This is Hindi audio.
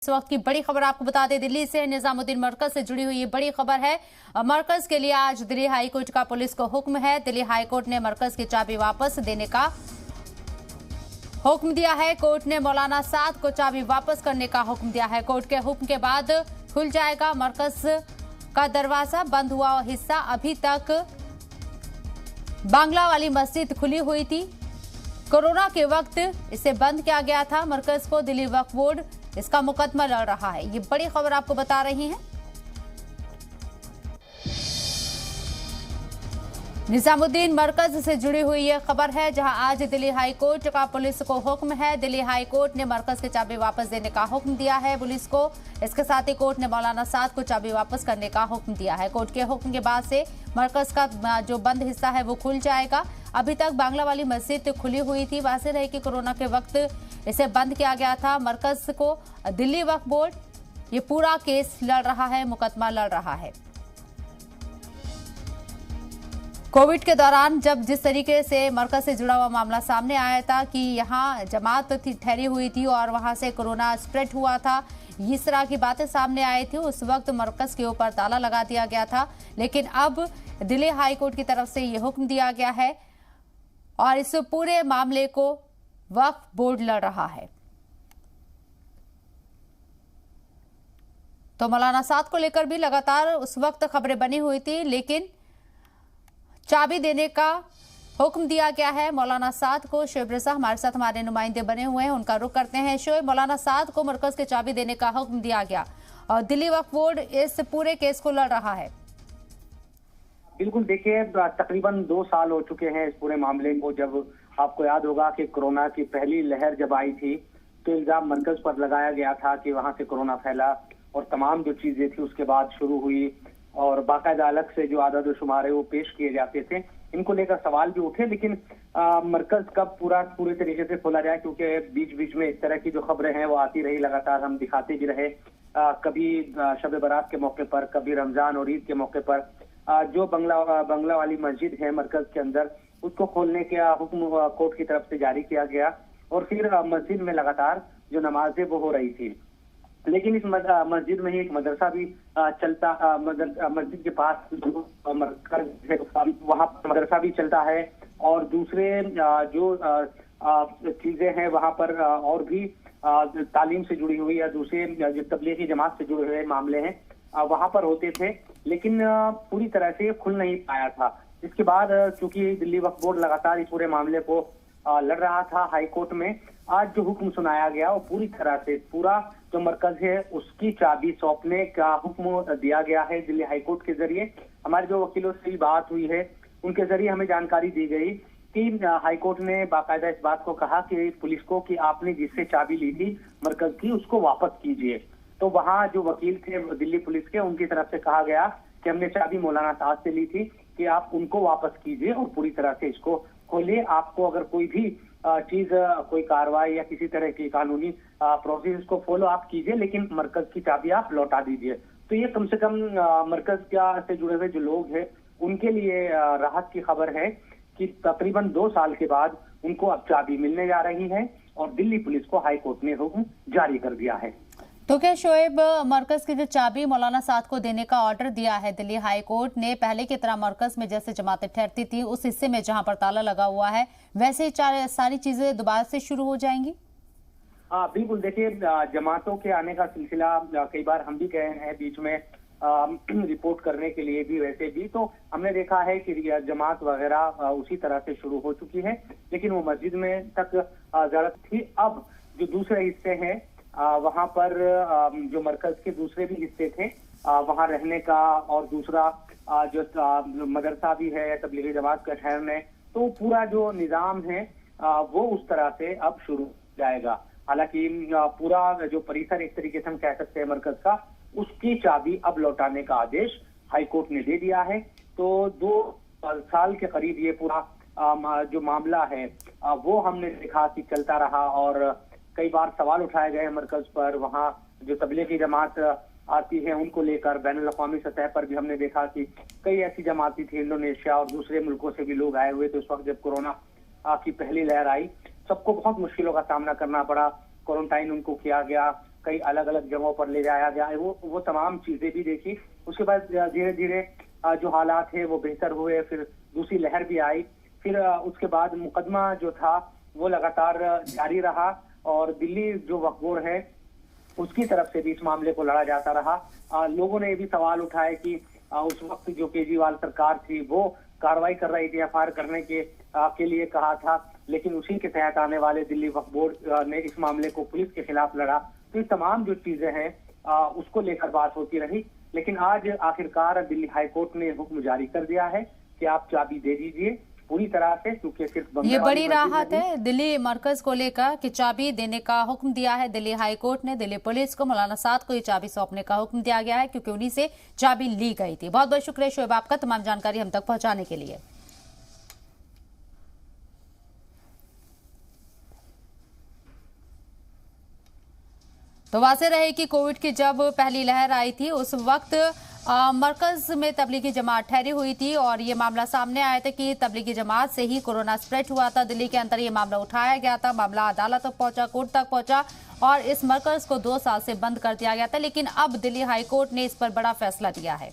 इस वक्त की बड़ी खबर आपको बता दें, दिल्ली से निजामुद्दीन मरकज से जुड़ी हुई ये बड़ी खबर है। मरकज के लिए आज दिल्ली हाईकोर्ट का पुलिस को हुक्म है। दिल्ली हाईकोर्ट ने मरकज की चाबी वापस देने का हुक्म दिया है। कोर्ट ने मौलाना साद को चाबी वापस करने का हुक्म दिया है। कोर्ट के हुक्म के बाद खुल जाएगा मरकज का दरवाजा। बंद हुआ हिस्सा अभी तक बांग्ला वाली मस्जिद खुली हुई थी। कोरोना के वक्त इसे बंद किया गया था मरकज को। दिल्ली वक्फ बोर्ड इसका मुकदमा लड़ रहा है। ये बड़ी खबर आपको बता रही हैं। निजामुद्दीन मरकज से जुड़ी हुई यह खबर है, जहां आज दिल्ली हाईकोर्ट का पुलिस को हुक्म है। दिल्ली हाईकोर्ट ने मरकज की चाबी वापस देने का हुक्म दिया है पुलिस को। इसके साथ ही कोर्ट ने मौलाना साद को चाबी वापस करने का हुक्म दिया है। कोर्ट के हुक्म के बाद से मरकज का जो बंद हिस्सा है वो खुल जाएगा। अभी तक बांग्ला वाली मस्जिद खुली हुई थी। वाज़ेह रहे कि कोरोना के वक्त इसे बंद किया गया था। मरकज को दिल्ली वक्फ बोर्ड ये पूरा केस लड़ रहा है, मुकदमा लड़ रहा है। कोविड के दौरान जब जिस तरीके से मरकज से जुड़ा हुआ मामला सामने आया था कि यहां जमात ठहरी हुई थी और वहां से कोरोना स्प्रेड हुआ था, इस तरह की बातें सामने आई थी। उस वक्त मरकज के ऊपर ताला लगा दिया गया था। लेकिन अब दिल्ली हाईकोर्ट की तरफ से यह हुक्म दिया गया है और इस पूरे मामले को वक्फ बोर्ड लड़ रहा है। तो मौलाना साद को लेकर भी लगातार उस वक्त खबरें बनी हुई थी, लेकिन चाबी देने का हुक्म दिया गया है मौलाना साद को। शोएब रजा हमारे साथ हमारे नुमाइंदे बने हुए हैं, उनका रुख करते हैं। शोएब, मौलाना साद को मरकज की चाबी देने का हुक्म दिया गया और दिल्ली वक्फ बोर्ड इस पूरे केस को लड़ रहा है। बिल्कुल, देखिए तकरीबन 2 साल हो चुके हैं इस पूरे मामले को। जब आपको याद होगा कि कोरोना की पहली लहर जब आई थी तो इल्जाम मरकज पर लगाया गया था कि वहां से कोरोना फैला और तमाम जो चीजें थी उसके बाद शुरू हुई और बाकायदा अलग से जो आदद शुमार है वो पेश किए जाते थे। इनको लेकर सवाल भी उठे, लेकिन मरकज कब पूरे तरीके से खोला जाए, क्योंकि बीच बीच में इस तरह की जो खबरें हैं वो आती रही, लगातार हम दिखाते भी रहे। कभी शब बारात के मौके पर, कभी रमजान और ईद के मौके पर जो बंगला वाली मस्जिद है मरकज के अंदर, उसको खोलने का हुक्म कोर्ट की तरफ से जारी किया गया और फिर मस्जिद में लगातार जो नमाजें वो हो रही थी। लेकिन इस मस्जिद में ही एक मदरसा भी चलता, मस्जिद के पास वहाँ मदरसा भी चलता है और दूसरे जो चीजें हैं वहाँ पर और भी तालीम से जुड़ी हुई या दूसरे जो तबलीगी जमात से जुड़े हुए मामले हैं वहाँ पर होते थे, लेकिन पूरी तरह से खुल नहीं पाया था। इसके बाद चूंकि दिल्ली वक्फ बोर्ड लगातार इस पूरे मामले को लड़ रहा था हाईकोर्ट में, आज जो हुक्म सुनाया गया वो पूरी तरह से पूरा जो मरकज है उसकी चाबी सौंपने का हुक्म दिया गया है दिल्ली हाईकोर्ट के जरिए। हमारे जो वकीलों से बात हुई है उनके जरिए हमें जानकारी दी गई कि हाईकोर्ट ने बाकायदा इस बात को कहा कि पुलिस को कि आपने जिससे चाबी ली थी मरकज की उसको वापस कीजिए। तो वहाँ जो वकील थे दिल्ली पुलिस के, उनकी तरफ से कहा गया कि हमने चाबी मौलाना साद से ली थी कि आप उनको वापस कीजिए और पूरी तरह से इसको खोलिए। आपको अगर कोई भी चीज, कोई कार्रवाई या किसी तरह की कानूनी प्रोसेस को फॉलो आप कीजिए, लेकिन मरकज की चाबी आप लौटा दीजिए। तो ये कम से कम मरकज से जुड़े हुए जो लोग हैं उनके लिए राहत की खबर है कि तकरीबन 2 साल के बाद उनको अब चाबी मिलने जा रही है और दिल्ली पुलिस को हाईकोर्ट ने हुक्म जारी कर दिया है। तो क्या शोएब, मरकज की जो चाबी मौलाना साद को देने का ऑर्डर दिया है दिल्ली हाईकोर्ट ने, पहले की तरह मरकज में जैसे जमातें ठहरती थी उस हिस्से में जहां पर ताला लगा हुआ है वैसे ही सारी चीजें दोबारा से शुरू हो जाएंगी? बिल्कुल, देखिए जमातों के आने का सिलसिला कई बार हम भी गए हैं बीच में रिपोर्ट करने के लिए भी, वैसे भी तो हमने देखा है कि जमात वगैरह उसी तरह से शुरू हो चुकी है, लेकिन वो मस्जिद में तक जरूरत थी। अब जो दूसरे हिस्से हैं वहां पर जो मरकज के दूसरे भी हिस्से थे वहां रहने का और दूसरा जो मदरसा भी है तबलीगी जमात का ठहरने, तो पूरा जो निजाम है वो उस तरह से अब शुरू हो जाएगा। हालांकि पूरा जो परिसर एक तरीके से हम कह सकते हैं मरकज का, उसकी चाबी अब लौटाने का आदेश हाईकोर्ट ने दे दिया है। तो 2 साल के करीब ये पूरा जो मामला है वो हमने देखा कि चलता रहा और कई बार सवाल उठाए गए मरकज पर। वहाँ जो तबलीगी जमात आती है उनको लेकर बैनुल अक़वामी सतह पर भी हमने देखा कि कई ऐसी जमाती थी, इंडोनेशिया और दूसरे मुल्कों से भी लोग आए हुए थे। उस वक्त जब कोरोना की पहली लहर आई सबको बहुत मुश्किलों का सामना करना पड़ा। क्वारंटाइन उनको किया गया कई अलग अलग जगहों पर ले जाया गया है, वो तमाम चीजें भी देखी। उसके बाद धीरे धीरे जो हालात है वो बेहतर हुए, फिर दूसरी लहर भी आई, फिर उसके बाद मुकदमा जो था वो लगातार जारी रहा और दिल्ली जो वक्फ बोर्ड है उसकी तरफ से भी इस मामले को लड़ा जाता रहा। लोगों ने ये भी सवाल उठाए कि उस वक्त जो केजरीवाल सरकार थी वो कार्रवाई कर रही थी, एफआईआर करने के लिए कहा था, लेकिन उसी के तहत आने वाले दिल्ली वक्फ बोर्ड ने इस मामले को पुलिस के खिलाफ लड़ा। तो ये तमाम जो चीजें हैं उसको लेकर बात होती रही, लेकिन आज आखिरकार दिल्ली हाईकोर्ट ने हुक्म जारी कर दिया है कि आप चाबी दे दीजिए पूरी तरह से, क्योंकि सिर्फ ये बड़ी राहत है दिल्ली मरकज को लेकर कि चाबी देने का हुक्म दिया है दिल्ली हाईकोर्ट ने। दिल्ली पुलिस को मौलाना साद को ये चाबी सौंपने का हुक्म दिया गया है क्योंकि उन्हीं से चाबी ली गई थी। बहुत बहुत शुक्रिया शोएब आपका तमाम जानकारी हम तक पहुंचाने के लिए। तो वाज़ेह रहे कि कोविड की जब पहली लहर आई थी उस वक्त मरकज में तबलीगी जमात ठहरी हुई थी और ये मामला सामने आया था कि तबलीगी जमात से ही कोरोना स्प्रेड हुआ था। दिल्ली के अंदर ये मामला उठाया गया था, मामला अदालत तक पहुंचा, कोर्ट तक पहुंचा और इस मरकज को 2 साल से बंद कर दिया गया था। लेकिन अब दिल्ली हाईकोर्ट ने इस पर बड़ा फैसला दिया है।